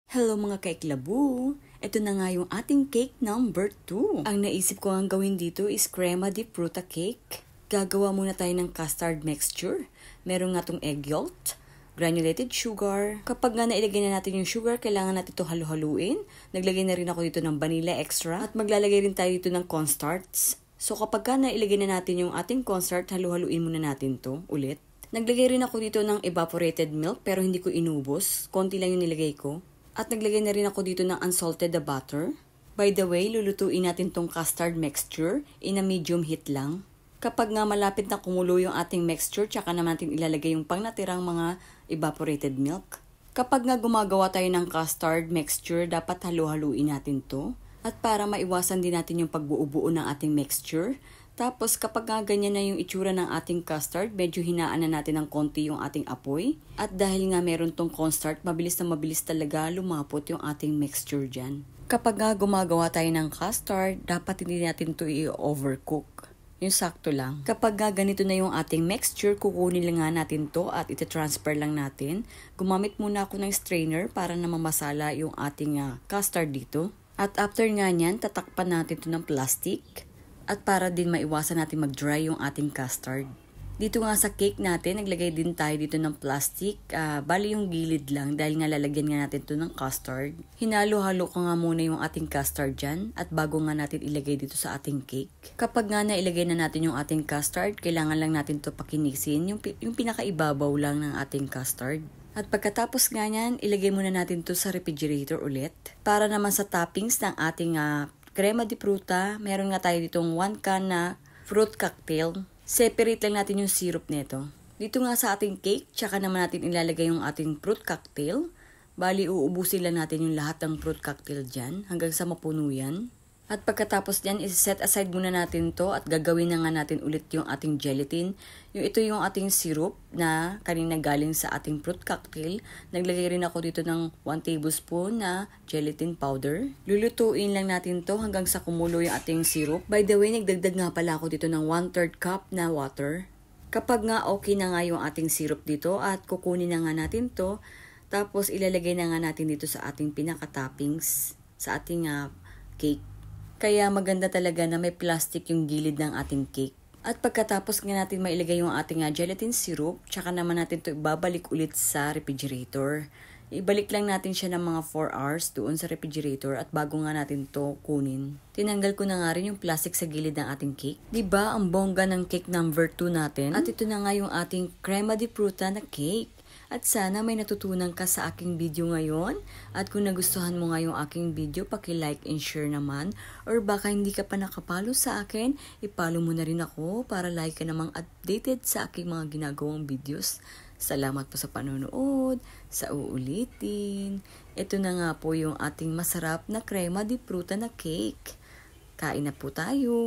Hello mga kaiklabu! Ito na nga yung ating cake number 2. Ang naisip ko ang gawin dito is crema di fruta cake. Gagawa muna tayo ng custard mixture. Meron nga tong egg yolk, granulated sugar. Kapag nga nailagay na natin yung sugar, kailangan natin ito halu-haluin. Naglagay na rin ako dito ng vanilla extra at maglalagay rin tayo dito ng cornstarch. So kapag nga nailagay na natin yung ating cornstarch, halu-haluin muna natin to ulit. Naglagay rin ako dito ng evaporated milk pero hindi ko inubos. Konti lang yung nilagay ko. At naglagay na rin ako dito ng unsalted the butter. By the way, lulutuin natin tong custard mixture in a medium heat lang. Kapag nga malapit na kumulo yung ating mixture, tsaka naman natin ilalagay yung pang natirang mga evaporated milk. Kapag nga gumagawa tayo ng custard mixture, dapat halu-haluin natin to. At para maiwasan din natin yung pagbuo-buo ng ating mixture. Tapos kapag nga ganyan na yung itsura ng ating custard, medyo hinaan na natin ng konti yung ating apoy. At dahil nga meron tong cornstarch, mabilis na mabilis talaga lumapot yung ating mixture dyan. Kapag nga gumagawa tayo ng custard, dapat hindi natin ito i-overcook. Yung sakto lang. Kapag nga ganito na yung ating mixture, kukunin lang nga natin to at iti-transfer lang natin. Gumamit muna ako ng strainer para na mamasala yung ating custard dito. At after nga nyan, tatakpan natin to ng plastic. At para din maiwasan natin mag-dry yung ating custard. Dito nga sa cake natin, naglagay din tayo dito ng plastic. Bali yung gilid lang dahil nga lalagyan nga natin to ng custard. Hinalo-halo ko nga muna yung ating custard dyan at bago nga natin ilagay dito sa ating cake. Kapag nga nailagay na natin yung ating custard, kailangan lang natin to pakinisin. Yung pinakaibabaw lang ng ating custard. At pagkatapos nga nyan, ilagay muna natin to sa refrigerator ulit. Para naman sa toppings ng ating crema di fruta, meron nga tayo ditong 1 can na fruit cocktail. Separate lang natin yung syrup nito. Dito nga sa ating cake, tsaka naman natin ilalagay yung ating fruit cocktail. Bali, uubusin lang natin yung lahat ng fruit cocktail dyan hanggang sa mapuno yan. At pagkatapos dyan, set aside muna natin to at gagawin na nga natin ulit yung ating gelatin. Ito yung ating syrup na kanina galing sa ating fruit cocktail. Naglagay rin ako dito ng 1 tablespoon na gelatin powder. Lulutuin lang natin to hanggang sa kumulo yung ating syrup. By the way, nagdagdag nga pala ako dito ng 1/3 cup na water. Kapag nga okay na nga yung ating syrup dito at kukunin na nga natin to, tapos ilalagay na nga natin dito sa ating pinaka-toppings sa ating cake. Kaya maganda talaga na may plastic yung gilid ng ating cake. At pagkatapos nga natin mailagay yung ating gelatin syrup, tsaka naman natin to ibabalik ulit sa refrigerator. Ibalik lang natin siya ng mga 4 hours doon sa refrigerator at bago nga natin to kunin. Tinanggal ko na nga rin yung plastic sa gilid ng ating cake. Diba ang bongga ng cake number 2 natin? At ito na nga yung ating crema di fruta na cake. At sana may natutunan ka sa aking video ngayon. At kung nagustuhan mo nga yung aking video, paki-like and share naman. Or baka hindi ka pa nakapalo sa akin, ipalo mo na rin ako para like ka namang updated sa aking mga ginagawang videos. Salamat po sa panonood, sa uulitin. Ito na nga po yung ating masarap na crema di fruta na cake. Kain na po tayo!